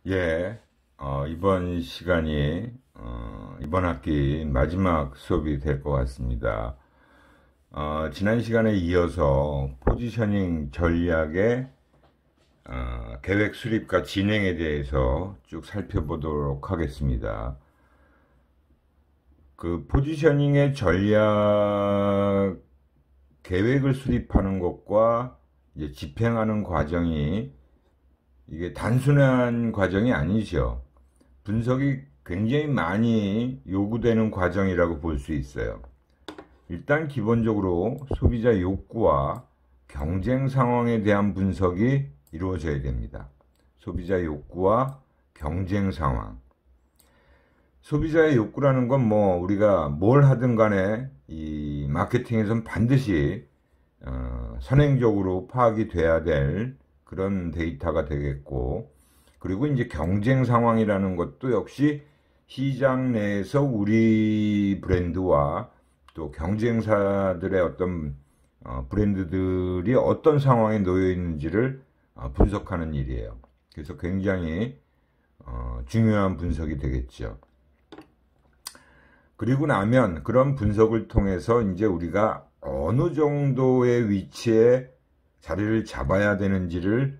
예, 이번 시간이, 이번 학기 마지막 수업이 될 것 같습니다. 지난 시간에 이어서 포지셔닝 전략의 계획 수립과 진행에 대해서 쭉 살펴보도록 하겠습니다. 그 포지셔닝의 전략 계획을 수립하는 것과 이제 집행하는 과정이 이게 단순한 과정이 아니죠. 분석이 굉장히 많이 요구되는 과정이라고 볼 수 있어요. 일단 기본적으로 소비자 욕구와 경쟁 상황에 대한 분석이 이루어져야 됩니다. 소비자 욕구와 경쟁 상황. 소비자의 욕구라는 건 뭐 우리가 뭘 하든 간에 이 마케팅에서는 반드시 선행적으로 파악이 돼야 될 그런 데이터가 되겠고, 그리고 이제 경쟁 상황이라는 것도 역시 시장 내에서 우리 브랜드와 또 경쟁사들의 어떤 브랜드들이 어떤 상황에 놓여 있는지를 분석하는 일이에요. 그래서 굉장히 중요한 분석이 되겠죠. 그리고 나면 그런 분석을 통해서 이제 우리가 어느 정도의 위치에 자리를 잡아야 되는지를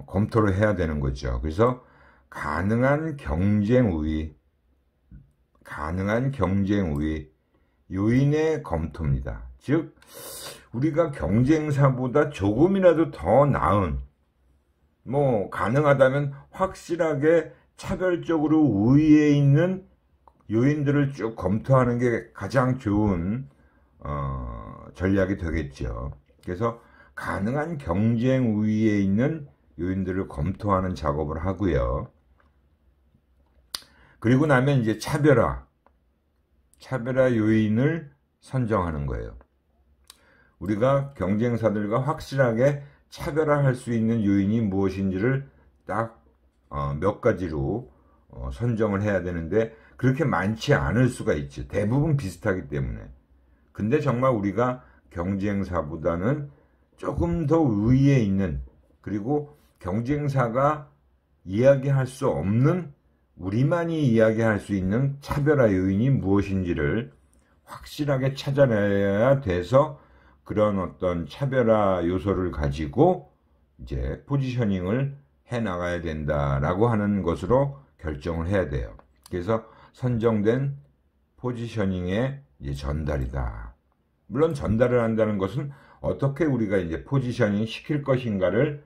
검토를 해야 되는 거죠. 그래서 가능한 경쟁 우위 요인의 검토입니다. 즉 우리가 경쟁사보다 조금이라도 더 나은, 뭐 가능하다면 확실하게 차별적으로 우위에 있는 요인들을 쭉 검토하는 게 가장 좋은 전략이 되겠죠. 그래서 가능한 경쟁 우위에 있는 요인들을 검토하는 작업을 하고요. 그리고 나면 이제 차별화 요인을 선정하는 거예요. 우리가 경쟁사들과 확실하게 차별화할 수 있는 요인이 무엇인지를 딱 몇 가지로 선정을 해야 되는데, 그렇게 많지 않을 수가 있죠. 대부분 비슷하기 때문에. 근데 정말 우리가 경쟁사보다는 조금 더 위에 있는, 그리고 경쟁사가 이야기할 수 없는, 우리만이 이야기할 수 있는 차별화 요인이 무엇인지를 확실하게 찾아내야 돼서, 그런 어떤 차별화 요소를 가지고 이제 포지셔닝을 해 나가야 된다라고 하는 것으로 결정을 해야 돼요. 그래서 선정된 포지셔닝의 이제 전달이다. 물론 전달을 한다는 것은 어떻게 우리가 이제 포지셔닝 시킬 것인가를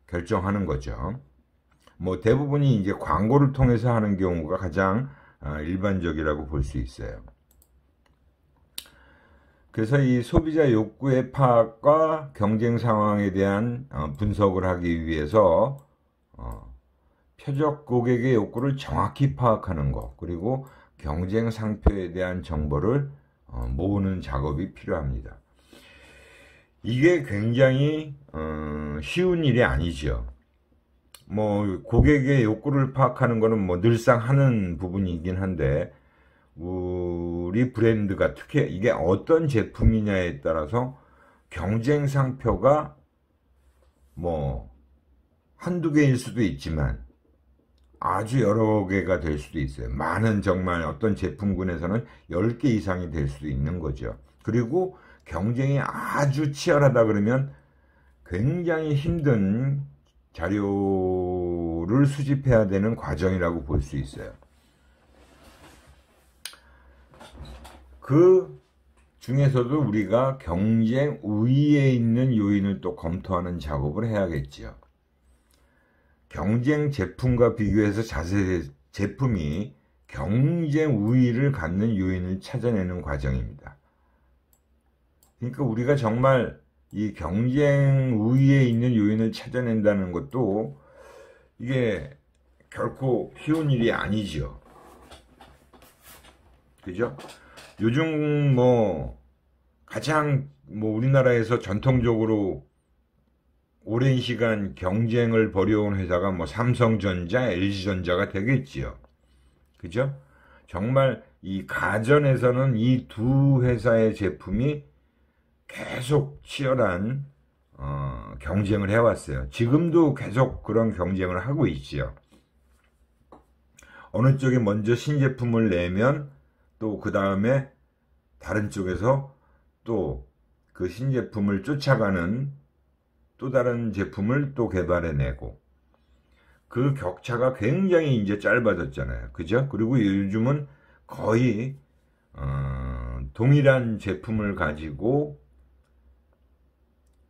결정하는 거죠. 뭐 대부분이 이제 광고를 통해서 하는 경우가 가장 일반적이라고 볼 수 있어요. 그래서 이 소비자 욕구의 파악과 경쟁 상황에 대한 분석을 하기 위해서 표적 고객의 욕구를 정확히 파악하는 것, 그리고 경쟁 상표에 대한 정보를 모으는 작업이 필요합니다. 이게 굉장히 쉬운 일이 아니죠. 뭐 고객의 욕구를 파악하는 거는 뭐 늘상 하는 부분이긴 한데, 우리 브랜드가 특히 이게 어떤 제품이냐에 따라서 경쟁 상표가 뭐 한두 개일 수도 있지만 아주 여러 개가 될 수도 있어요. 많은, 정말 어떤 제품군에서는 10개 이상이 될 수도 있는 거죠. 그리고 경쟁이 아주 치열하다 그러면 굉장히 힘든 자료를 수집해야 되는 과정이라고 볼 수 있어요. 그 중에서도 우리가 경쟁 우위에 있는 요인을 또 검토하는 작업을 해야겠지요. 경쟁 제품과 비교해서 제품이 경쟁 우위를 갖는 요인을 찾아내는 과정입니다. 그러니까 우리가 정말 이 경쟁 우위에 있는 요인을 찾아낸다는 것도 이게 결코 쉬운 일이 아니죠. 그죠? 요즘 뭐 가장 뭐 우리나라에서 전통적으로 오랜 시간 경쟁을 벌여온 회사가 뭐 삼성전자, LG전자가 되겠지요. 그죠? 정말 이 가전에서는 이 두 회사의 제품이 계속 치열한 경쟁을 해왔어요. 지금도 계속 그런 경쟁을 하고 있지요. 어느 쪽이 먼저 신제품을 내면 또 그 다음에 다른 쪽에서 또 그 신제품을 쫓아가는 또 다른 제품을 또 개발해내고, 그 격차가 굉장히 이제 짧아졌잖아요. 그죠? 그리고 요즘은 거의 동일한 제품을 가지고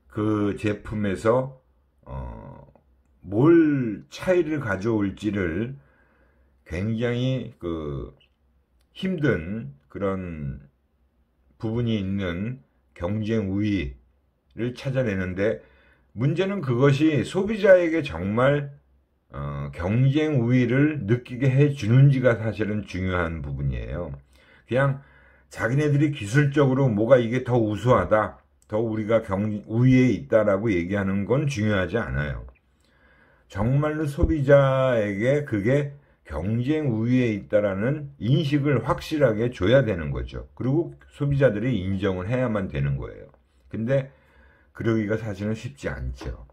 그 제품에서 뭘 차이를 가져올지를 굉장히 힘든 그런 부분이 있는 경쟁 우위를 찾아내는데, 문제는 그것이 소비자에게 정말 경쟁 우위를 느끼게 해주는지가 사실은 중요한 부분이에요. 그냥 자기네들이 기술적으로 뭐가 이게 더 우수하다, 더 우리가 우위에 있다라고 얘기하는 건 중요하지 않아요. 정말로 소비자에게 그게 경쟁 우위에 있다라는 인식을 확실하게 줘야 되는 거죠. 그리고 소비자들이 인정을 해야만 되는 거예요. 근데 그러기가 사실은 쉽지 않죠.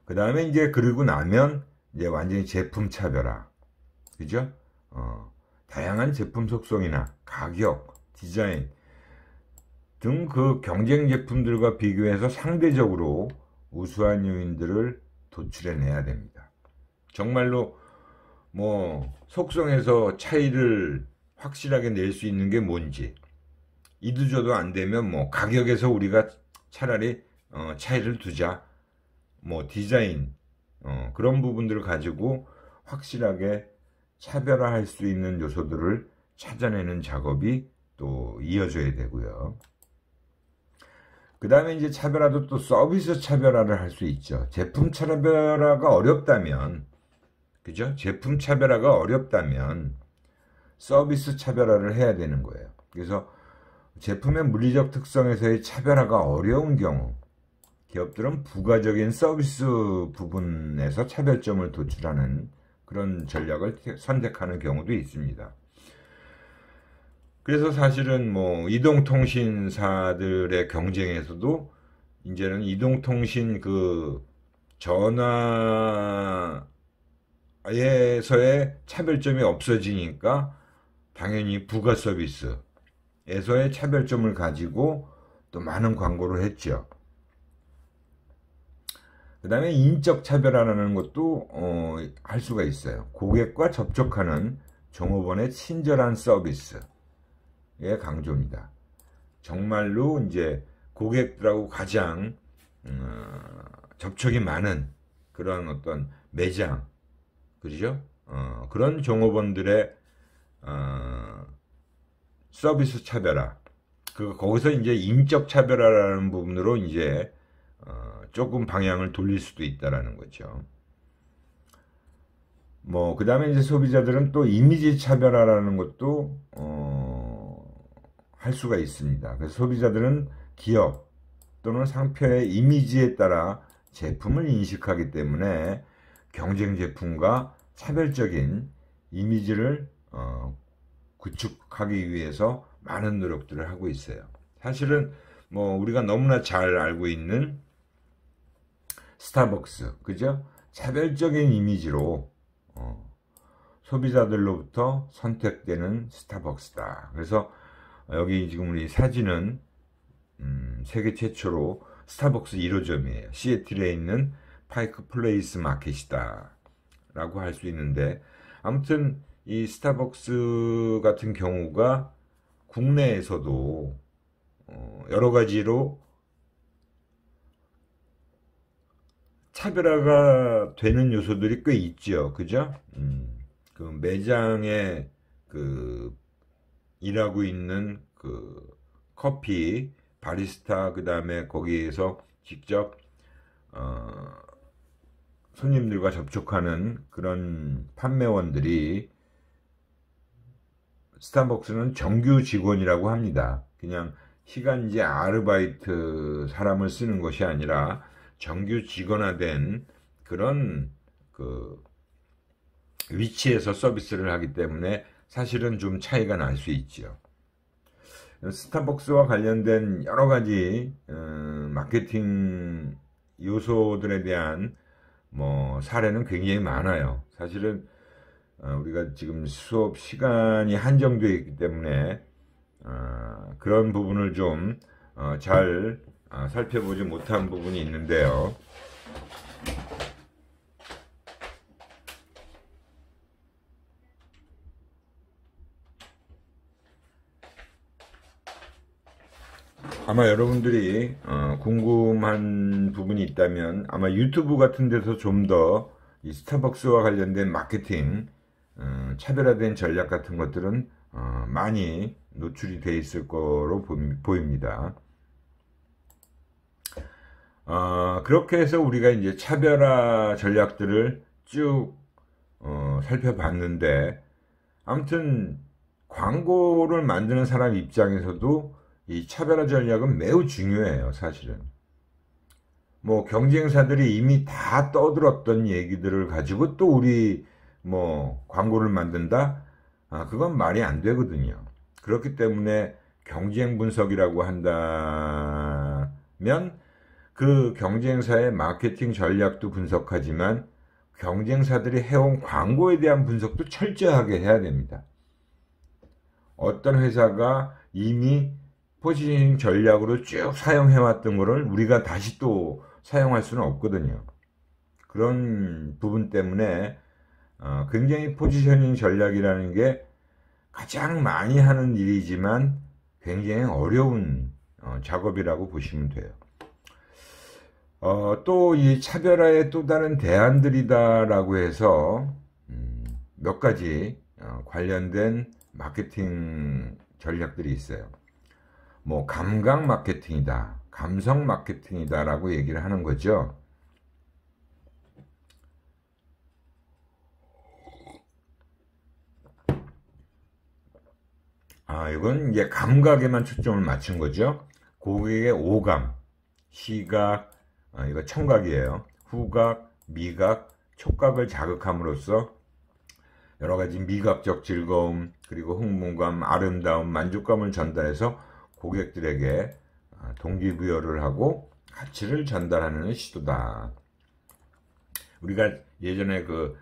그 다음에 이제 그러고 나면 이제 완전히 제품 차별화, 그죠? 다양한 제품 속성이나 가격, 디자인 등 그 경쟁 제품들과 비교해서 상대적으로 우수한 요인들을 도출해내야 됩니다. 정말로 뭐 속성에서 차이를 확실하게 낼 수 있는 게 뭔지, 이도저도 안 되면 뭐 가격에서 우리가 차라리 차이를 두자, 뭐 디자인 그런 부분들을 가지고 확실하게 차별화할 수 있는 요소들을 찾아내는 작업이 또 이어져야 되고요. 그 다음에 이제 차별화도 또 서비스 차별화를 할 수 있죠. 제품 차별화가 어렵다면, 그죠? 제품 차별화가 어렵다면 서비스 차별화를 해야 되는 거예요. 그래서 제품의 물리적 특성에서의 차별화가 어려운 경우, 기업들은 부가적인 서비스 부분에서 차별점을 도출하는 그런 전략을 선택하는 경우도 있습니다. 그래서 사실은 뭐 이동통신사들의 경쟁에서도 이제는 이동통신 전화에서의 차별점이 없어지니까 당연히 부가 서비스에서의 차별점을 가지고 또 많은 광고를 했죠. 그 다음에 인적 차별화라는 것도 할 수가 있어요. 고객과 접촉하는 종업원의 친절한 서비스의 강조입니다. 정말로 이제 고객들하고 가장 접촉이 많은 그런 어떤 매장, 그죠? 그런 종업원들의 서비스 차별화, 거기서 이제 인적 차별화라는 부분으로 이제 조금 방향을 돌릴 수도 있다라는 거죠. 뭐, 그 다음에 이제 소비자들은 또 이미지 차별화라는 것도, 할 수가 있습니다. 그래서 소비자들은 기업 또는 상표의 이미지에 따라 제품을 인식하기 때문에 경쟁 제품과 차별적인 이미지를, 구축하기 위해서 많은 노력들을 하고 있어요. 사실은 뭐, 우리가 너무나 잘 알고 있는 스타벅스, 그죠? 차별적인 이미지로 소비자들로부터 선택되는 스타벅스다. 그래서 여기 지금 우리 사진은 세계 최초로 스타벅스 1호점이에요. 시애틀에 있는 파이크 플레이스 마켓이다 라고 할 수 있는데, 아무튼 이 스타벅스 같은 경우가 국내에서도 여러 가지로 차별화가 되는 요소들이 꽤 있죠. 그죠? 그 매장에 일하고 있는 커피, 바리스타, 그 다음에 거기에서 직접, 손님들과 접촉하는 그런 판매원들이 스타벅스는 정규 직원이라고 합니다. 그냥 시간제 아르바이트 사람을 쓰는 것이 아니라 정규 직원화된 그런 위치에서 서비스를 하기 때문에 사실은 좀 차이가 날 수 있죠. 스타벅스와 관련된 여러 가지 마케팅 요소들에 대한 뭐 사례는 굉장히 많아요. 사실은 우리가 지금 수업 시간이 한정되어 있기 때문에 그런 부분을 좀 잘 살펴보지 못한 부분이 있는데요. 아마 여러분들이 궁금한 부분이 있다면 아마 유튜브 같은 데서 좀 더 이 스타벅스와 관련된 마케팅 차별화된 전략 같은 것들은 많이 노출이 돼 있을 거로 보입니다. 그렇게 해서 우리가 이제 차별화 전략들을 쭉 살펴봤는데, 아무튼 광고를 만드는 사람 입장에서도 이 차별화 전략은 매우 중요해요. 사실은 뭐 경쟁사들이 이미 다 떠들었던 얘기들을 가지고 또 우리 뭐 광고를 만든다? 그건 말이 안 되거든요. 그렇기 때문에 경쟁 분석이라고 한다면 그 경쟁사의 마케팅 전략도 분석하지만 경쟁사들이 해온 광고에 대한 분석도 철저하게 해야 됩니다. 어떤 회사가 이미 포지셔닝 전략으로 쭉 사용해왔던 거를 우리가 다시 또 사용할 수는 없거든요. 그런 부분 때문에 굉장히 포지셔닝 전략이라는 게 가장 많이 하는 일이지만 굉장히 어려운 작업이라고 보시면 돼요. 또 이 차별화의 또 다른 대안들이다라고 해서 몇 가지 관련된 마케팅 전략들이 있어요. 뭐 감각 마케팅이다, 감성 마케팅이다 라고 얘기를 하는 거죠. 이건 이제 감각에만 초점을 맞춘 거죠. 고객의 오감, 시각, 이거 청각이에요. 후각, 미각, 촉각을 자극함으로써 여러 가지 미각적 즐거움, 그리고 흥분감, 아름다움, 만족감을 전달해서 고객들에게 동기부여를 하고 가치를 전달하는 시도다. 우리가 예전에 그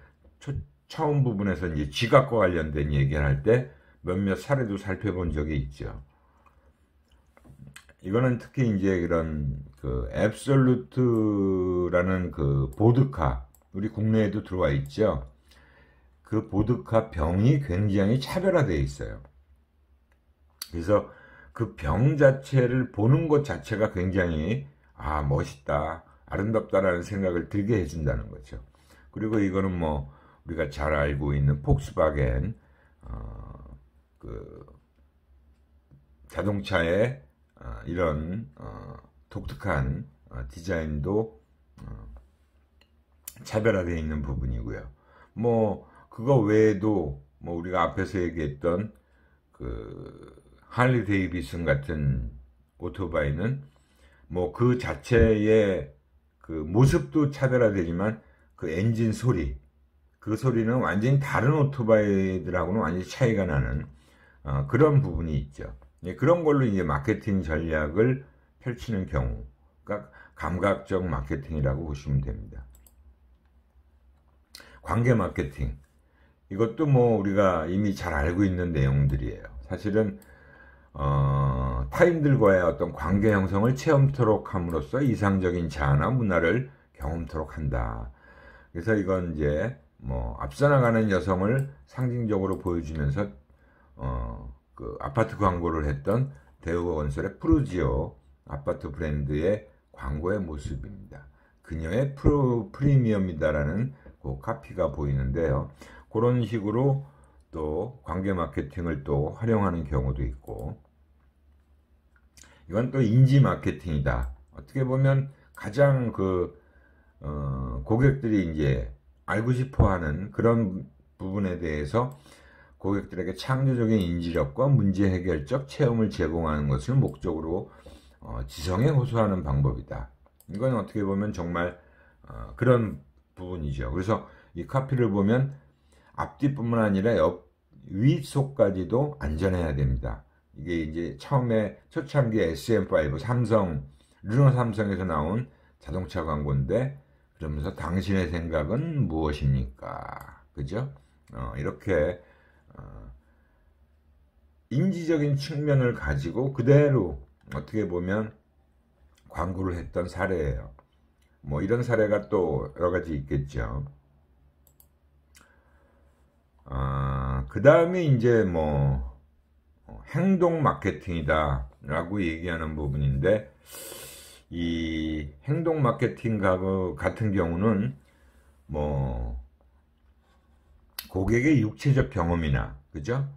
처음 부분에서 이제 지각과 관련된 얘기를 할 때 몇몇 사례도 살펴본 적이 있죠. 이거는 특히 이제 이런 그 앱솔루트라는 그 보드카, 우리 국내에도 들어와 있죠. 그 보드카 병이 굉장히 차별화되어 있어요. 그래서 그 병 자체를 보는 것 자체가 굉장히 멋있다, 아름답다라는 생각을 들게 해준다는 거죠. 그리고 이거는 뭐 우리가 잘 알고 있는 폭스바겐 그 자동차의 이런 독특한 디자인도 차별화되어 있는 부분이고요. 뭐 그거 외에도 뭐 우리가 앞에서 얘기했던 그 할리 데이비슨 같은 오토바이는 뭐 그 자체의 그 모습도 차별화되지만 그 엔진 소리, 그 소리는 완전히 다른 오토바이들하고는 완전히 차이가 나는 그런 부분이 있죠. 그런 걸로 이제 마케팅 전략을 펼치는 경우가 감각적 마케팅이라고 보시면 됩니다. 관계 마케팅, 이것도 뭐 우리가 이미 잘 알고 있는 내용들이에요. 사실은 타인들과의 어떤 관계 형성을 체험토록 함으로써 이상적인 자아나 문화를 경험토록 한다. 그래서 이건 이제 뭐 앞서 나가는 여성을 상징적으로 보여주면서 그 아파트 광고를 했던 대우건설의 프루지오 아파트 브랜드의 광고의 모습입니다. 그녀의 프리미엄이다라는 그 카피가 보이는데요. 그런 식으로 또 관계 마케팅을 또 활용하는 경우도 있고, 이건 또 인지 마케팅이다. 어떻게 보면 가장 그 고객들이 이제 알고 싶어하는 그런 부분에 대해서 고객들에게 창조적인 인지력과 문제 해결적 체험을 제공하는 것을 목적으로 지성에 호소하는 방법이다. 이건 어떻게 보면 정말 그런 부분이죠. 그래서 이 카피를 보면 앞뒤뿐만 아니라 위속까지도 안전해야 됩니다. 이게 이제 처음에 초창기 SM5 삼성, 르노 삼성에서 나온 자동차 광고인데, 그러면서 당신의 생각은 무엇입니까? 그죠? 이렇게 인지적인 측면을 가지고 그대로 어떻게 보면 광고를 했던 사례예요. 뭐 이런 사례가 또 여러 가지 있겠죠. 그 다음에 이제 뭐 행동 마케팅이다 라고 얘기하는 부분인데, 이 행동 마케팅 같은 경우는 뭐 고객의 육체적 경험이나 그죠?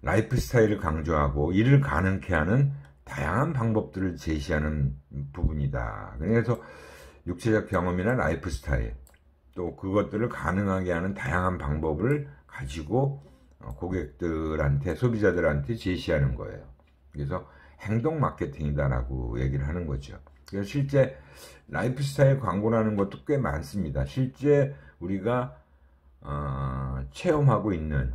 라이프 스타일을 강조하고 이를 가능케 하는 다양한 방법들을 제시하는 부분이다. 그래서 육체적 경험이나 라이프 스타일, 또 그것들을 가능하게 하는 다양한 방법을 가지고 고객들한테, 소비자들한테 제시하는 거예요. 그래서 행동 마케팅이다라고 얘기를 하는 거죠. 그래서 실제 라이프 스타일 광고라는 것도 꽤 많습니다. 실제 우리가 체험하고 있는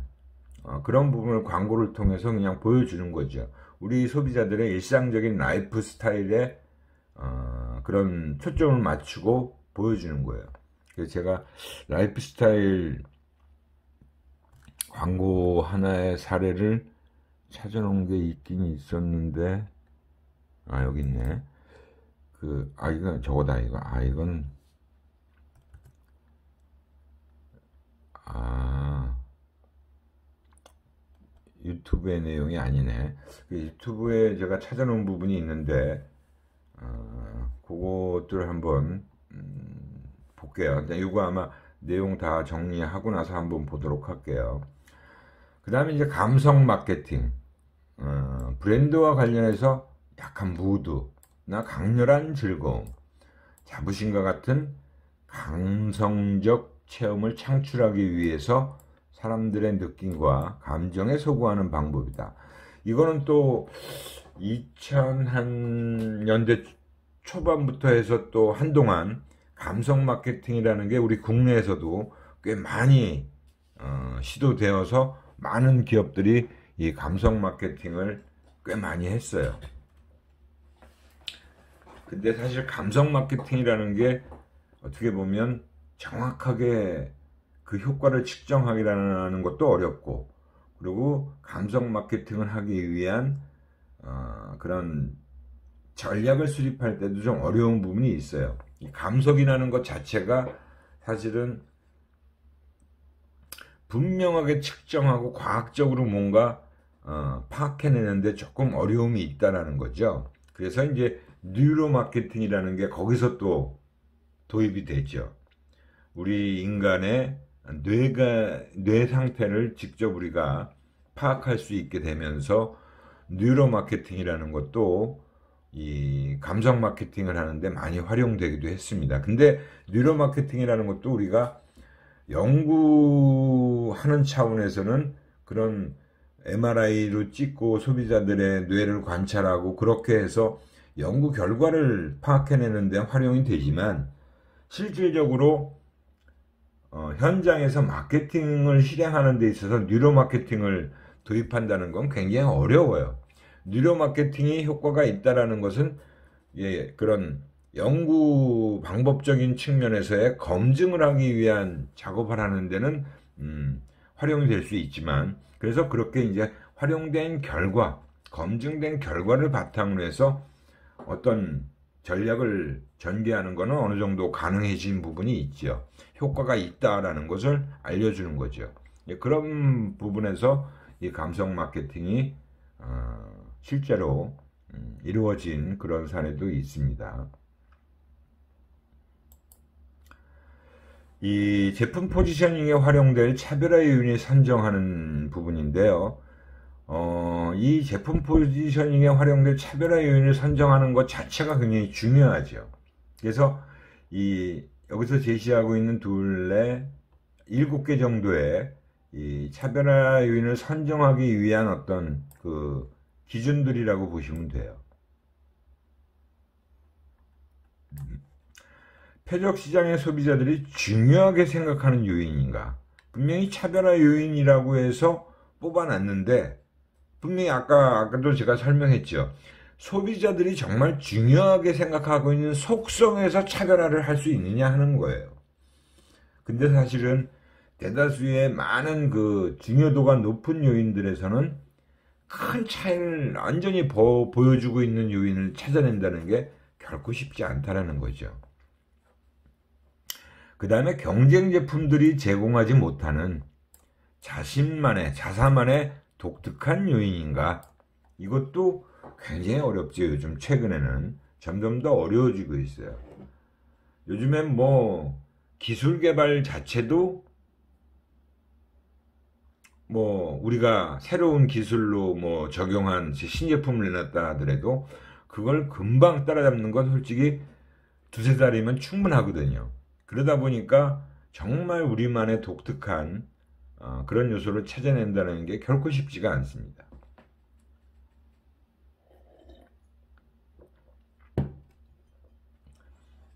그런 부분을 광고를 통해서 그냥 보여주는 거죠. 우리 소비자들의 일상적인 라이프 스타일에 그런 초점을 맞추고 보여주는 거예요. 그래서 제가 라이프 스타일 광고 하나의 사례를 찾아놓은 게 있긴 있었는데, 여기 있네. 이건 저거다, 이거. 이건, 유튜브의 내용이 아니네. 유튜브에 제가 찾아놓은 부분이 있는데, 그것들 한번, 볼게요. 이거 아마 내용 다 정리하고 나서 한번 보도록 할게요. 그 다음에 이제 감성 마케팅. 브랜드와 관련해서 약간 무드나 강렬한 즐거움, 자부심과 같은 감성적 체험을 창출하기 위해서 사람들의 느낌과 감정에 소구하는 방법이다. 이거는 또 2000년대 초반부터 해서 또 한동안 감성 마케팅이라는 게 우리 국내에서도 꽤 많이 시도되어서 많은 기업들이 이 감성 마케팅을 꽤 많이 했어요. 근데 사실 감성 마케팅이라는 게 어떻게 보면 정확하게 그 효과를 측정하기라는 것도 어렵고, 그리고 감성 마케팅을 하기 위한 그런 전략을 수립할 때도 좀 어려운 부분이 있어요. 이 감성이라는 것 자체가 사실은 분명하게 측정하고 과학적으로 뭔가 파악해내는데 조금 어려움이 있다라는 거죠. 그래서 이제 뉴로 마케팅이라는 게 거기서 또 도입이 되죠. 우리 인간의 뇌 상태를 직접 우리가 파악할 수 있게 되면서 뉴로 마케팅이라는 것도 이 감성 마케팅을 하는데 많이 활용되기도 했습니다. 근데 뉴로 마케팅이라는 것도 우리가 연구하는 차원에서는 그런 MRI로 찍고 소비자들의 뇌를 관찰하고 그렇게 해서 연구 결과를 파악해내는 데 활용이 되지만, 실질적으로 현장에서 마케팅을 실행하는 데 있어서 뉴로 마케팅을 도입한다는 건 굉장히 어려워요. 뉴로 마케팅이 효과가 있다라는 것은 그런 연구 방법적인 측면에서의 검증을 하기 위한 작업을 하는 데는 활용이 될 수 있지만, 그래서 그렇게 이제 활용된 결과, 검증된 결과를 바탕으로 해서 어떤 전략을 전개하는 것은 어느 정도 가능해진 부분이 있죠. 효과가 있다라는 것을 알려주는 거죠. 그런 부분에서 이 감성 마케팅이 실제로 이루어진 그런 사례도 있습니다. 이 제품 포지셔닝에 활용될 차별화 요인을 선정하는 부분인데요. 이 제품 포지셔닝에 활용될 차별화 요인을 선정하는 것 자체가 굉장히 중요하죠. 그래서 여기서 제시하고 있는 둘레 7개 정도의 이 차별화 요인을 선정하기 위한 어떤 그 기준들이라고 보시면 돼요. 표적 시장의 소비자들이 중요하게 생각하는 요인인가? 분명히 차별화 요인이라고 해서 뽑아놨는데 분명히 아까도 제가 설명했죠. 소비자들이 정말 중요하게 생각하고 있는 속성에서 차별화를 할 수 있느냐 하는 거예요. 근데 사실은 대다수의 많은 그 중요도가 높은 요인들에서는 큰 차이를 완전히 보여주고 있는 요인을 찾아낸다는 게 결코 쉽지 않다라는 거죠. 그 다음에 경쟁 제품들이 제공하지 못하는 자사만의 독특한 요인인가? 이것도 굉장히 어렵죠. 요즘 최근에는 점점 더 어려워지고 있어요. 요즘엔 뭐 기술 개발 자체도 뭐 우리가 새로운 기술로 뭐 적용한 신제품을 내놨다 하더라도 그걸 금방 따라잡는 건 솔직히 두세 달이면 충분하거든요. 그러다 보니까 정말 우리만의 독특한 그런 요소를 찾아낸다는 게 결코 쉽지가 않습니다.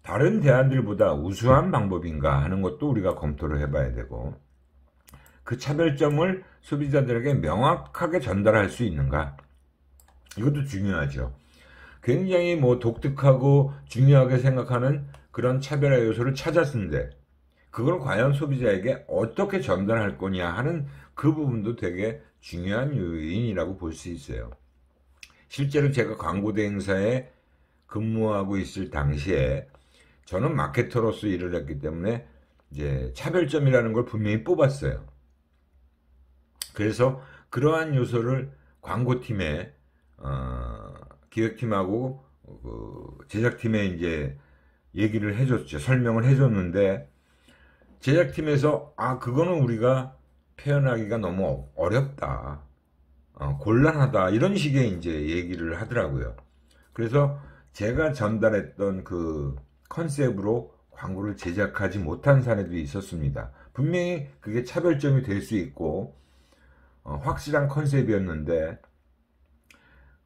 다른 대안들보다 우수한 방법인가 하는 것도 우리가 검토를 해봐야 되고, 그 차별점을 소비자들에게 명확하게 전달할 수 있는가, 이것도 중요하죠. 굉장히 뭐 독특하고 중요하게 생각하는 그런 차별화 요소를 찾았는데 그걸 과연 소비자에게 어떻게 전달할 거냐 하는 그 부분도 되게 중요한 요인이라고 볼 수 있어요. 실제로 제가 광고 대행사에 근무하고 있을 당시에 저는 마케터로서 일을 했기 때문에 이제 차별점이라는 걸 분명히 뽑았어요. 그래서 그러한 요소를 광고팀에 기획팀하고 제작팀에 이제 얘기를 해줬죠. 설명을 해줬는데 제작팀에서 그거는 우리가 표현하기가 너무 어렵다, 곤란하다, 이런 식의 이제 얘기를 하더라고요. 그래서 제가 전달했던 그 컨셉으로 광고를 제작하지 못한 사례도 있었습니다. 분명히 그게 차별점이 될 수 있고 확실한 컨셉이었는데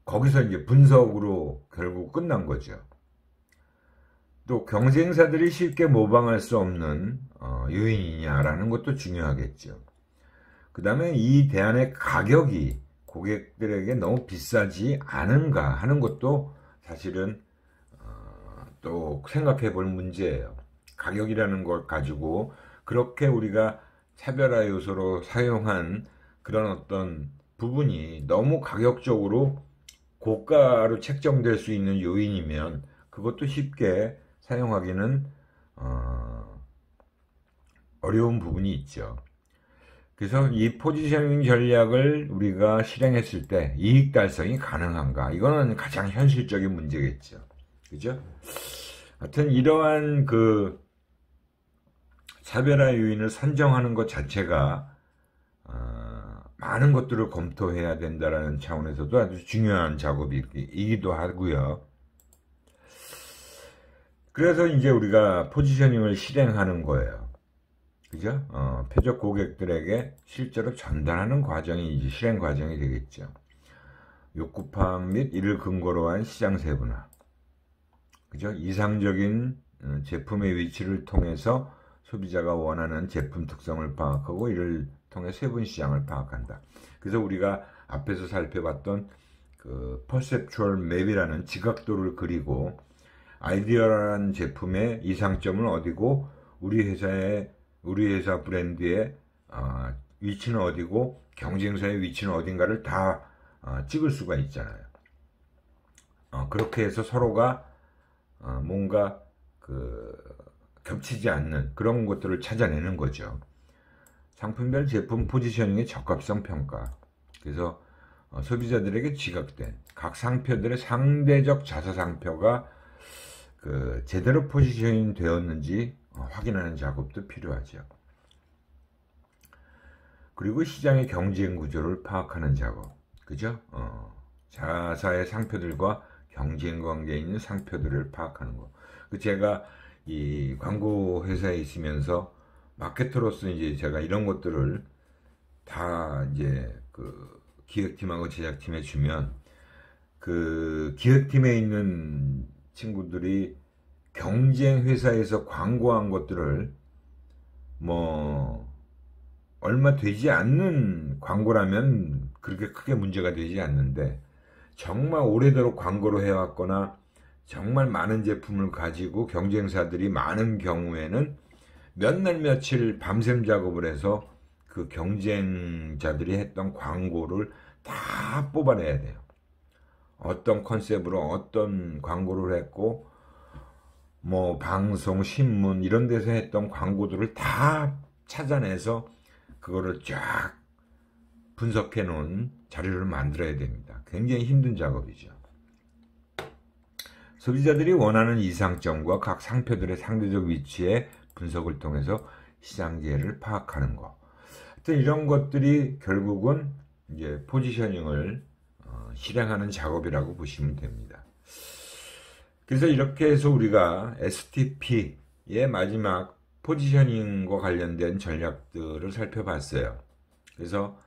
거기서 이제 분석으로 결국 끝난 거죠. 또 경쟁사들이 쉽게 모방할 수 없는 요인이냐라는 것도 중요하겠죠. 그 다음에 이 대안의 가격이 고객들에게 너무 비싸지 않은가 하는 것도 사실은 또 생각해 볼 문제예요. 가격이라는 걸 가지고 그렇게 우리가 차별화 요소로 사용한 그런 어떤 부분이 너무 가격적으로 고가로 책정될 수 있는 요인이면 그것도 쉽게 사용하기는 어려운 부분이 있죠. 그래서 이 포지셔닝 전략을 우리가 실행했을 때 이익 달성이 가능한가? 이거는 가장 현실적인 문제겠죠. 그죠? 하여튼 이러한 그 차별화 요인을 선정하는 것 자체가 많은 것들을 검토해야 된다는 차원에서도 아주 중요한 작업이기도 하고요. 그래서 이제 우리가 포지셔닝을 실행하는 거예요. 그죠? 표적 고객들에게 실제로 전달하는 과정이 이제 실행 과정이 되겠죠. 욕구 파악 및 이를 근거로 한 시장 세분화. 그죠? 이상적인 제품의 위치를 통해서 소비자가 원하는 제품 특성을 파악하고 이를 통해 세분 시장을 파악한다. 그래서 우리가 앞에서 살펴봤던 그 퍼셉추얼 맵이라는 지각도를 그리고 아이디어라는 제품의 이상점은 어디고 우리 회사 브랜드의 위치는 어디고 경쟁사의 위치는 어딘가를 다 찍을 수가 있잖아요. 그렇게 해서 서로가 뭔가 겹치지 않는 그런 것들을 찾아내는 거죠. 상품별 제품 포지셔닝의 적합성 평가. 그래서 소비자들에게 지각된 각 상표들의 상대적 자사상표가 제대로 포지셔닝 되었는지 확인하는 작업도 필요하죠. 그리고 시장의 경쟁 구조를 파악하는 작업. 그죠? 자사의 상표들과 경쟁 관계에 있는 상표들을 파악하는 거. 제가 이 광고 회사에 있으면서 마케터로서 이제 제가 이런 것들을 다 이제 기획팀하고 제작팀에 주면 기획팀에 있는 친구들이 경쟁 회사에서 광고한 것들을 뭐 얼마 되지 않는 광고라면 그렇게 크게 문제가 되지 않는데, 정말 오래도록 광고를 해왔거나 정말 많은 제품을 가지고 경쟁사들이 많은 경우에는 몇 날 며칠 밤샘 작업을 해서 그 경쟁자들이 했던 광고를 다 뽑아내야 돼요. 어떤 컨셉으로 어떤 광고를 했고, 뭐 방송, 신문 이런 데서 했던 광고들을 다 찾아내서 그거를 쫙 분석해 놓은 자료를 만들어야 됩니다. 굉장히 힘든 작업이죠. 소비자들이 원하는 이상점과 각 상표들의 상대적 위치의 분석을 통해서 시장계를 파악하는 것. 하여튼 이런 것들이 결국은 이제 포지셔닝을 실행하는 작업이라고 보시면 됩니다. 그래서 이렇게 해서 우리가 STP의 마지막 포지셔닝과 관련된 전략들을 살펴봤어요. 그래서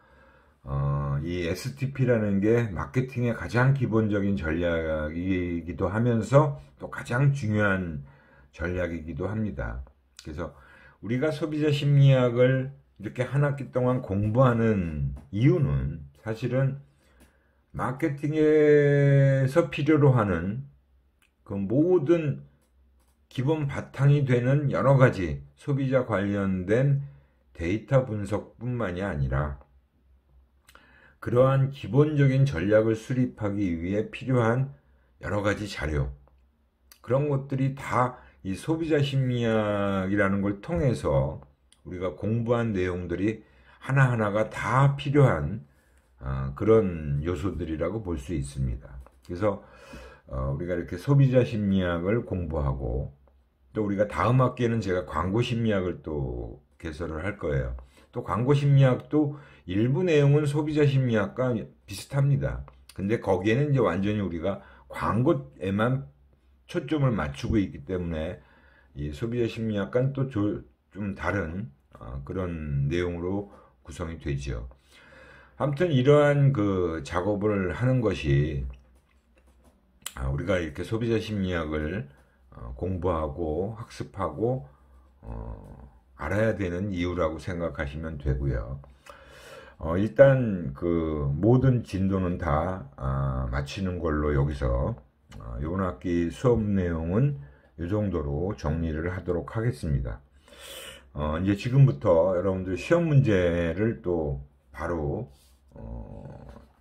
이 STP라는 게 마케팅의 가장 기본적인 전략이기도 하면서 또 가장 중요한 전략이기도 합니다. 그래서 우리가 소비자 심리학을 이렇게 한 학기 동안 공부하는 이유는 사실은 마케팅에서 필요로 하는 그 모든 기본 바탕이 되는 여러 가지 소비자 관련된 데이터 분석뿐만이 아니라 그러한 기본적인 전략을 수립하기 위해 필요한 여러 가지 자료, 그런 것들이 다 이 소비자 심리학이라는 걸 통해서 우리가 공부한 내용들이 하나하나가 다 필요한 그런 요소들이라고 볼 수 있습니다. 그래서 우리가 이렇게 소비자 심리학을 공부하고, 또 우리가 다음 학기에는 제가 광고 심리학을 또 개설을 할 거예요. 또 광고 심리학도 일부 내용은 소비자 심리학과 비슷합니다. 근데 거기에는 이제 완전히 우리가 광고에만 초점을 맞추고 있기 때문에 이 소비자 심리학과는 또 좀 다른 그런 내용으로 구성이 되죠. 아무튼 이러한 그 작업을 하는 것이 우리가 이렇게 소비자 심리학을 공부하고 학습하고 알아야 되는 이유라고 생각하시면 되고요. 일단 그 모든 진도는 다 마치는 걸로 여기서 이번 학기 수업 내용은 이 정도로 정리를 하도록 하겠습니다. 이제 지금부터 여러분들 시험 문제를 또 바로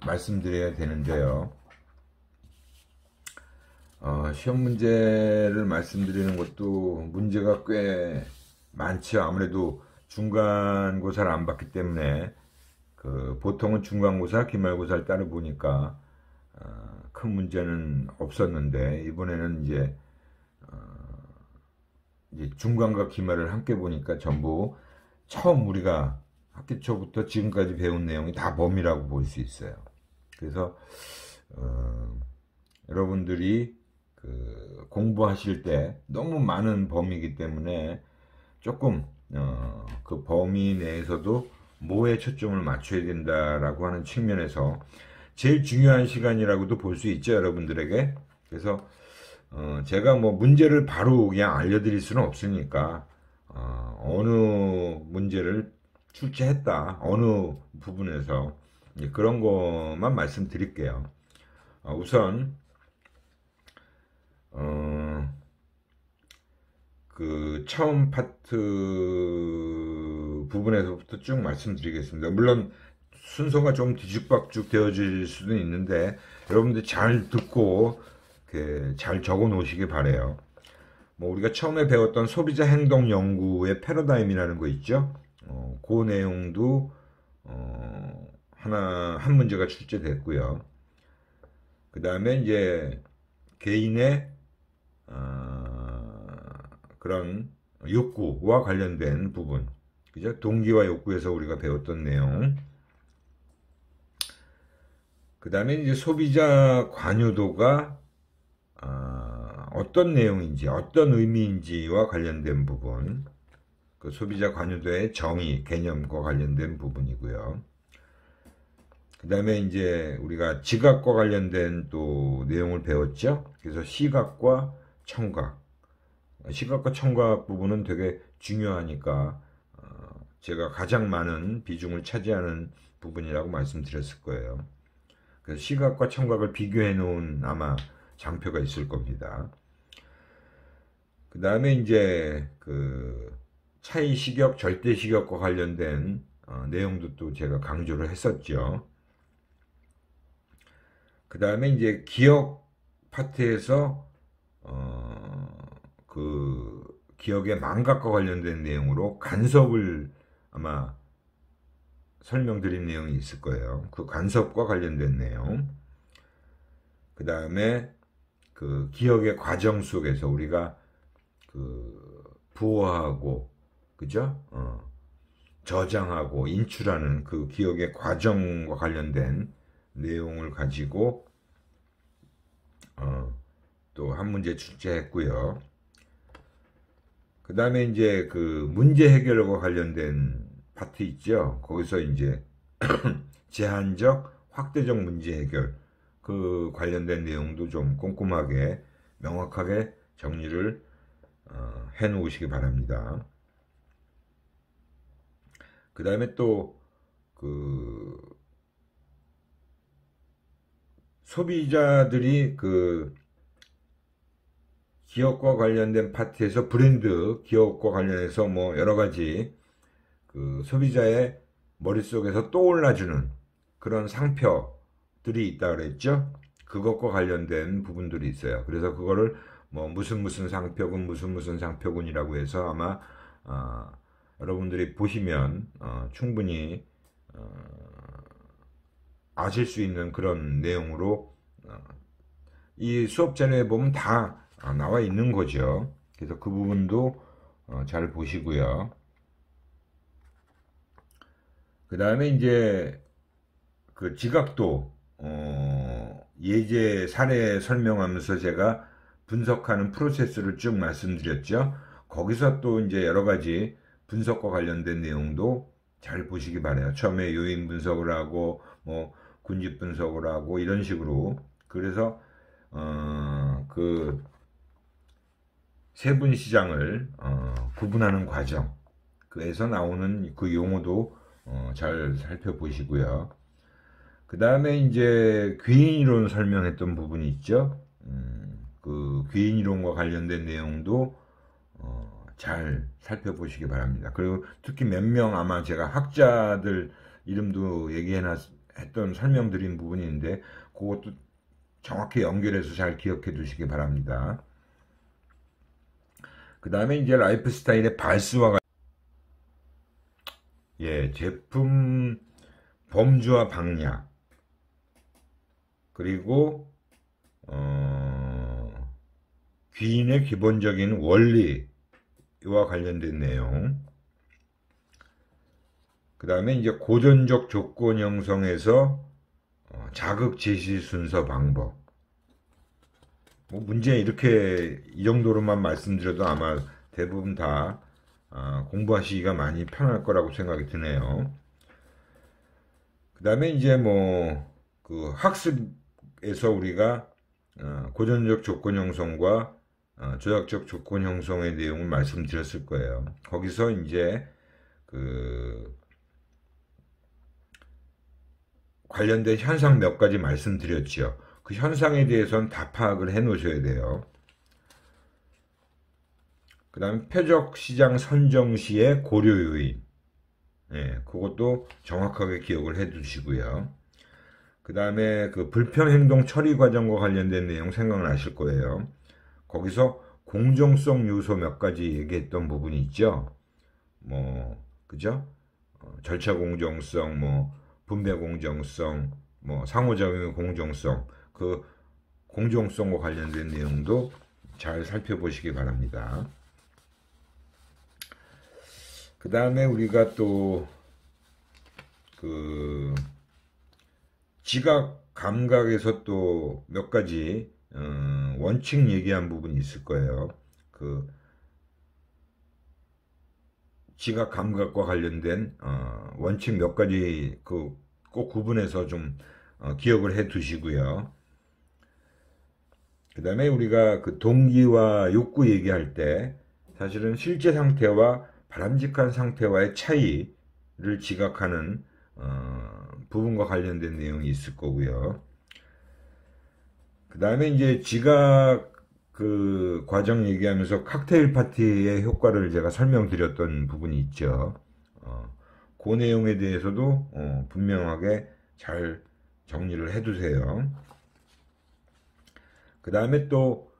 말씀드려야 되는데요. 시험 문제를 말씀드리는 것도 문제가 꽤 많죠. 아무래도 중간고사를 안 봤기 때문에 보통은 중간고사, 기말고사를 따로 보니까 큰 문제는 없었는데, 이번에는 이제 중간과 기말을 함께 보니까 전부 처음 우리가 학기 초부터 지금까지 배운 내용이 다 범위라고 볼 수 있어요. 그래서 여러분들이 공부하실 때 너무 많은 범위이기 때문에 조금 그 범위 내에서도 뭐에 초점을 맞춰야 된다라고 하는 측면에서 제일 중요한 시간이라고도 볼 수 있죠, 여러분들에게. 그래서 제가 뭐 문제를 바로 그냥 알려드릴 수는 없으니까 어느 문제를 출제했다, 어느 부분에서 그런 것만 말씀드릴게요. 우선 그 처음 파트 부분에서부터 쭉 말씀드리겠습니다. 물론 순서가 좀 뒤죽박죽 되어질 수도 있는데 여러분들 잘 듣고 잘 적어 놓으시기 바래요. 뭐 우리가 처음에 배웠던 소비자 행동 연구의 패러다임이라는 거 있죠. 그 내용도 한 문제가 출제됐고요. 그 다음에 이제 개인의 그런 욕구와 관련된 부분, 그죠? 동기와 욕구에서 우리가 배웠던 내용. 그 다음에 이제 소비자 관여도가 어떤 내용인지, 어떤 의미인지와 관련된 부분, 그 소비자 관여도의 정의, 개념과 관련된 부분이고요. 그 다음에 이제 우리가 지각과 관련된 또 내용을 배웠죠. 그래서 시각과 청각, 시각과 청각 부분은 되게 중요하니까 제가 가장 많은 비중을 차지하는 부분이라고 말씀드렸을 거예요. 그래서 시각과 청각을 비교해 놓은 아마 장표가 있을 겁니다. 그 다음에 이제 그 차이 시격, 절대 시격과 관련된 내용도 또 제가 강조를 했었죠. 그 다음에 이제 기억 파트에서 그 기억의 망각과 관련된 내용으로 간섭을 아마 설명드린 내용이 있을 거예요. 그 간섭과 관련된 내용. 그 다음에 그 기억의 과정 속에서 우리가 그 부호하고, 그죠? 저장하고 인출하는 그 기억의 과정과 관련된 내용을 가지고 또 한 문제 출제했고요. 그 다음에 이제 그 문제 해결과 관련된 파트 있죠. 거기서 이제 제한적, 확대적 문제 해결 그 관련된 내용도 좀 꼼꼼하게 명확하게 정리를 해 놓으시기 바랍니다. 그 다음에 또 그 소비자들이 그 기업과 관련된 파트에서 브랜드 기업과 관련해서 뭐 여러 가지 그 소비자의 머릿속에서 떠올라주는 그런 상표들이 있다 그랬죠. 그것과 관련된 부분들이 있어요. 그래서 그거를 뭐 무슨 상표군, 무슨 상표군이라고 해서 아마 여러분들이 보시면 충분히 아실 수 있는 그런 내용으로 이 수업 자료에 보면 다 나와 있는 거죠. 그래서 그 부분도 잘 보시고요. 그 다음에 이제 그 지각도 예제 사례 설명하면서 제가 분석하는 프로세스를 쭉 말씀드렸죠. 거기서 또 이제 여러 가지 분석과 관련된 내용도 잘 보시기 바라요. 처음에 요인 분석을 하고 뭐 군집 분석을 하고 이런 식으로. 그래서 그 세분 시장을 구분하는 과정, 그에서 나오는 그 용어도 잘 살펴보시고요. 그 다음에 이제 귀인이론 설명했던 부분이 있죠. 그 귀인이론과 관련된 내용도 잘 살펴보시기 바랍니다. 그리고 특히 몇 명 아마 제가 학자들 이름도 얘기했던 설명드린 부분인데 그것도 정확히 연결해서 잘 기억해 두시기 바랍니다. 그 다음에 이제 라이프 스타일의 발수와 제품 범주와 방향, 그리고 귀인의 기본적인 원리와 관련된 내용. 그 다음에 이제 고전적 조건 형성에서 자극 제시 순서 방법. 뭐 문제 이렇게 이 정도로만 말씀드려도 아마 대부분 다 공부하시기가 많이 편할 거라고 생각이 드네요. 그 다음에 이제 뭐 그 학습에서 우리가 고전적 조건 형성과 조작적 조건 형성의 내용을 말씀드렸을 거예요. 거기서 이제 그 관련된 현상 몇 가지 말씀드렸죠. 그 현상에 대해서는 다 파악을 해 놓으셔야 돼요. 그 다음에 표적 시장 선정 시의 고려 요인. 그것도 정확하게 기억을 해 두시고요. 그 다음에 그 불평행동 처리 과정과 관련된 내용 생각나실 거예요. 거기서 공정성 요소 몇 가지 얘기했던 부분이 있죠. 뭐, 그죠? 절차 공정성, 뭐, 분배 공정성, 뭐, 상호작용의 공정성, 그 공정성과 관련된 내용도 잘 살펴보시기 바랍니다. 그 다음에 우리가 또 그 지각 감각에서 또 몇 가지 원칙 얘기한 부분이 있을 거예요. 그 지각 감각과 관련된 원칙 몇 가지 그 꼭 구분해서 좀 기억을 해 두시고요. 그 다음에 우리가 그 동기와 욕구 얘기할 때 사실은 실제 상태와 바람직한 상태와의 차이를 지각하는 부분과 관련된 내용이 있을 거고요. 그 다음에 이제 지각 그 과정 얘기하면서 칵테일 파티의 효과를 제가 설명드렸던 부분이 있죠. 그 내용에 대해서도 분명하게 잘 정리를 해두세요. 그 다음에 또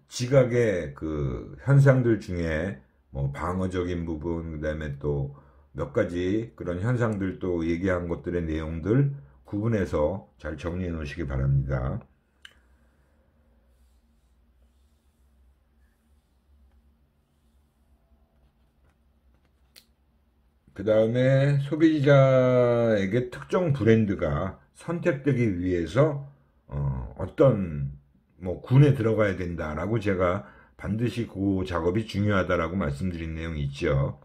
지각의 그 현상들 중에 뭐 방어적인 부분, 그 다음에 또 몇 가지 그런 현상들도 얘기한 것들의 내용들 구분해서 잘 정리해 놓으시기 바랍니다. 그 다음에 소비자에게 특정 브랜드가 선택되기 위해서 어떤 뭐 군에 들어가야 된다라고 제가 반드시 그 작업이 중요하다라고 말씀드린 내용이 있죠.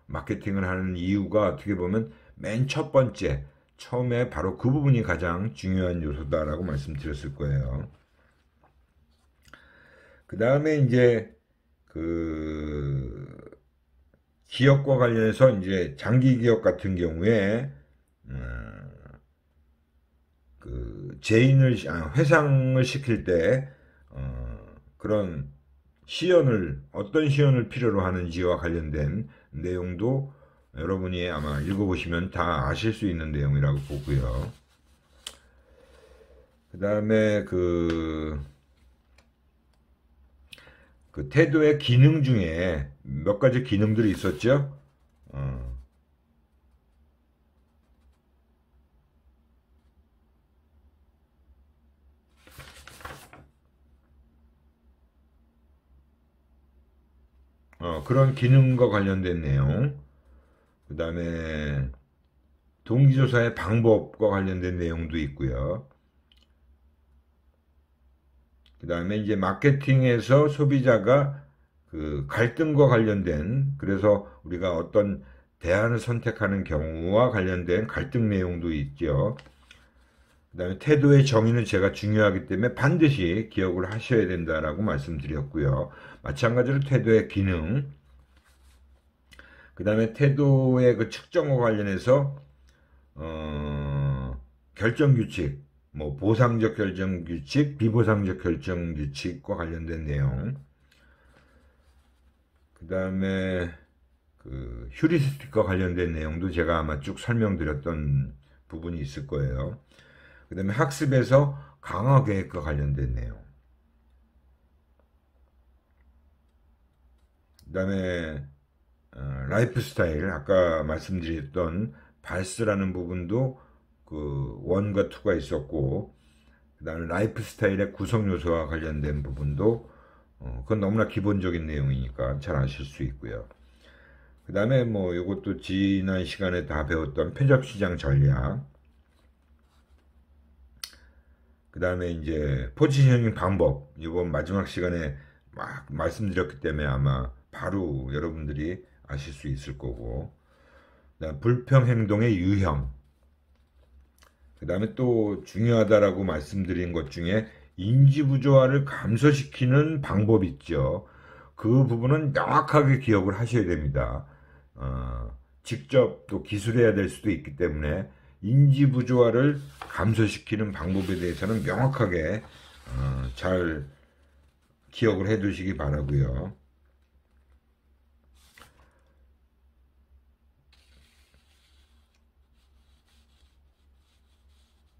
마케팅을 하는 이유가 어떻게 보면 맨 첫 번째, 처음에 바로 그 부분이 가장 중요한 요소다라고 말씀드렸을 거예요. 그 다음에 이제 그 기업과 관련해서 이제 장기 기업 같은 경우에 그 회상을 시킬 때 그런 어떤 시연을 필요로 하는지와 관련된 내용도 여러분이 아마 읽어보시면 다 아실 수 있는 내용이라고 보고요. 그 다음에 그 태도의 기능 중에 몇 가지 기능들이 있었죠. 그런 기능과 관련된 내용, 그 다음에 동기조사의 방법과 관련된 내용도 있고요. 그 다음에 이제 마케팅에서 소비자가 그 갈등과 관련된, 그래서 우리가 어떤 대안을 선택하는 경우와 관련된 갈등 내용도 있죠. 그 다음에 태도의 정의는 제가 중요하기 때문에 반드시 기억을 하셔야 된다라고 말씀드렸고요. 마찬가지로 태도의 기능, 그 다음에 태도의 그 측정과 관련해서 결정규칙, 뭐 보상적 결정규칙, 비보상적 결정규칙과 관련된 내용, 그 다음에 그 휴리스틱과 관련된 내용도 제가 아마 쭉 설명드렸던 부분이 있을 거예요. 그 다음에 학습에서 강화 계획과 관련된 내용, 그 다음에 라이프 스타일, 아까 말씀드렸던 발스라는 부분도 그 1과 2가 있었고, 그 다음에 라이프 스타일의 구성 요소와 관련된 부분도 그건 너무나 기본적인 내용이니까 잘 아실 수 있고요. 그 다음에 뭐 이것도 지난 시간에 다 배웠던 표적시장 전략, 그 다음에 이제 포지셔닝 방법, 이번 마지막 시간에 막 말씀드렸기 때문에 아마 바로 여러분들이 아실 수 있을 거고, 그다음 불평행동의 유형, 그 다음에 또 중요하다라고 말씀드린 것 중에 인지부조화를 감소시키는 방법이 있죠. 그 부분은 명확하게 기억을 하셔야 됩니다. 직접 또 기술해야 될 수도 있기 때문에 인지부조화를 감소시키는 방법에 대해서는 명확하게 잘 기억을 해 두시기 바라고요.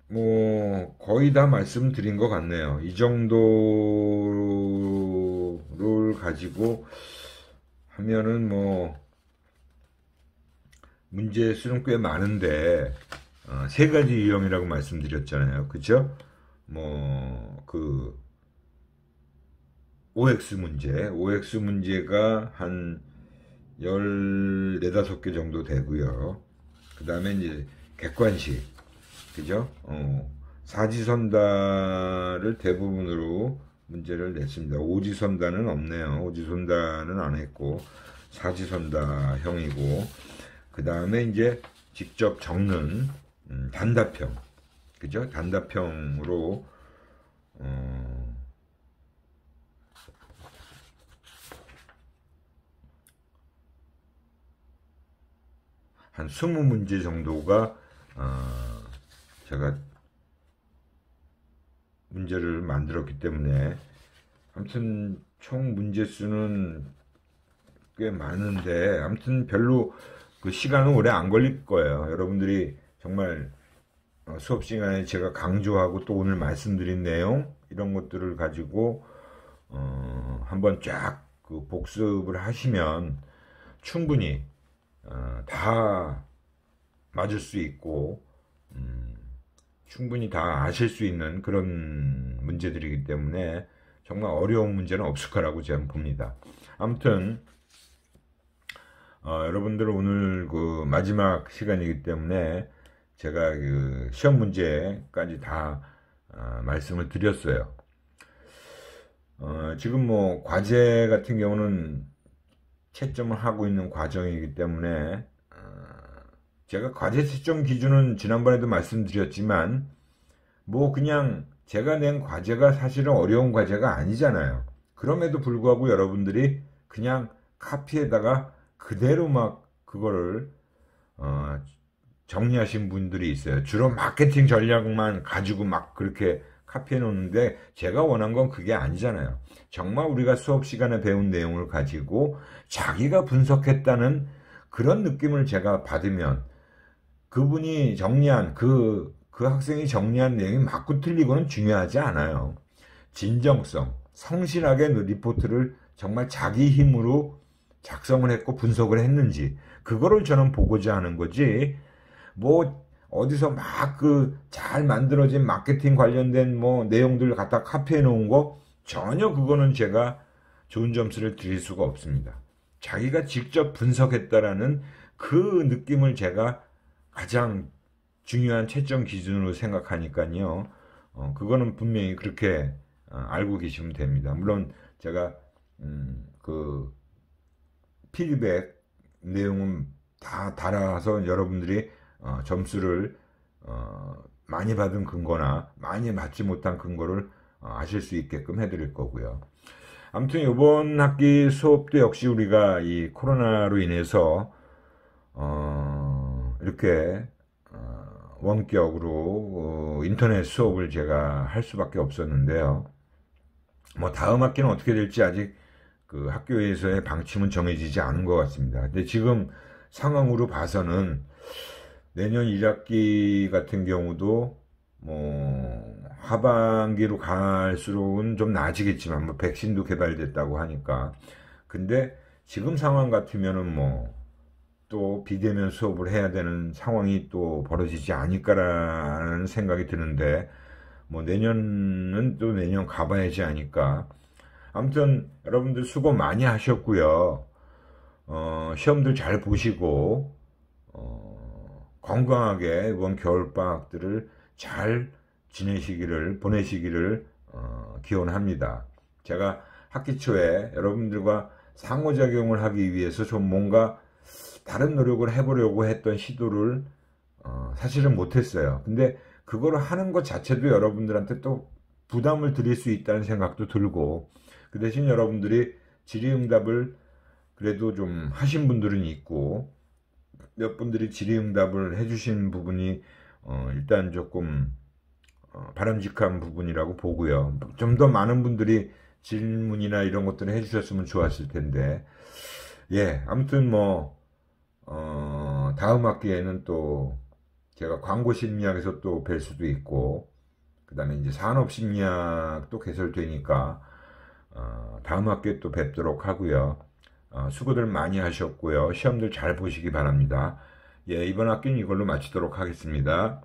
뭐 거의 다 말씀드린 것 같네요. 이 정도를 가지고 하면은 뭐 문제 수는 꽤 많은데 세 가지 유형이라고 말씀드렸잖아요. 그죠? 뭐 그 OX 문제가 한 14, 5개 정도 되고요. 그 다음에 이제 객관식, 그죠? 사지선다를 대부분으로 문제를 냈습니다. 오지선다는 없네요. 오지선다는 안 했고, 사지선다형이고, 그 다음에 이제 직접 적는 단답형, 그죠? 단답형으로 한 20문제 정도가 제가 문제를 만들었기 때문에 아무튼 총 문제 수는 꽤 많은데 아무튼 별로 그 시간은 오래 안 걸릴 거예요. 여러분들이 정말 수업 시간에 제가 강조하고 또 오늘 말씀드린 내용 이런 것들을 가지고 한번 쫙 그 복습을 하시면 충분히 다 맞을 수 있고 충분히 다 아실 수 있는 그런 문제들이기 때문에 정말 어려운 문제는 없을 거라고 저는 봅니다. 아무튼 여러분들 오늘 그 마지막 시간이기 때문에 제가 그 시험 문제까지 다 말씀을 드렸어요. 지금 뭐 과제 같은 경우는 채점을 하고 있는 과정이기 때문에 제가 과제 채점 기준은 지난번에도 말씀드렸지만 뭐 그냥 제가 낸 과제가 사실은 어려운 과제가 아니잖아요. 그럼에도 불구하고 여러분들이 그냥 카피에다가 그대로 막 그거를 정리하신 분들이 있어요. 주로 마케팅 전략만 가지고 막 그렇게 카피해 놓는데 제가 원한 건 그게 아니잖아요. 정말 우리가 수업 시간에 배운 내용을 가지고 자기가 분석했다는 그런 느낌을 제가 받으면 그분이 정리한 그 학생이 정리한 내용이 맞고 틀리고는 중요하지 않아요. 진정성, 성실하게 리포트를 정말 자기 힘으로 작성을 했고 분석을 했는지 그거를 저는 보고자 하는 거지. 뭐 어디서 막 그 잘 만들어진 마케팅 관련된 뭐 내용들을 갖다 카피해 놓은 거 전혀 그거는 제가 좋은 점수를 드릴 수가 없습니다. 자기가 직접 분석했다라는 그 느낌을 제가 가장 중요한 채점 기준으로 생각하니까요. 그거는 분명히 그렇게 알고 계시면 됩니다. 물론 제가 그 피드백 내용은 다 달아서 여러분들이 점수를 많이 받은 근거나 많이 받지 못한 근거를 아실 수 있게끔 해드릴 거고요. 아무튼 이번 학기 수업도 역시 우리가 이 코로나로 인해서 이렇게 원격으로 인터넷 수업을 제가 할 수밖에 없었는데요. 뭐 다음 학기는 어떻게 될지 아직 그 학교에서의 방침은 정해지지 않은 것 같습니다. 근데 지금 상황으로 봐서는 내년 1학기 같은 경우도 뭐 하반기로 갈수록은 좀 나아지겠지만 뭐 백신도 개발됐다고 하니까 근데 지금 상황 같으면은 뭐 또 비대면 수업을 해야 되는 상황이 또 벌어지지 않을까라는 생각이 드는데 뭐 내년은 또 내년 가봐야지 하니까 아무튼 여러분들 수고 많이 하셨고요. 시험들 잘 보시고 건강하게 이번 겨울방학들을 잘 보내시기를 기원합니다. 제가 학기 초에 여러분들과 상호작용을 하기 위해서 좀 뭔가 다른 노력을 해보려고 했던 시도를 사실은 못했어요. 근데 그거를 하는 것 자체도 여러분들한테 또 부담을 드릴 수 있다는 생각도 들고 그 대신 여러분들이 질의응답을 그래도 좀 하신 분들은 있고 몇 분들이 질의응답을 해주신 부분이 일단 조금 바람직한 부분이라고 보고요. 좀 더 많은 분들이 질문이나 이런 것들을 해주셨으면 좋았을 텐데 예 아무튼 뭐 다음 학기에는 또 제가 광고 심리학에서 또 뵐 수도 있고 그 다음에 이제 산업 심리학도 개설되니까 다음 학기에 또 뵙도록 하고요. 수고들 많이 하셨고요. 시험들 잘 보시기 바랍니다. 예, 이번 학기는 이걸로 마치도록 하겠습니다.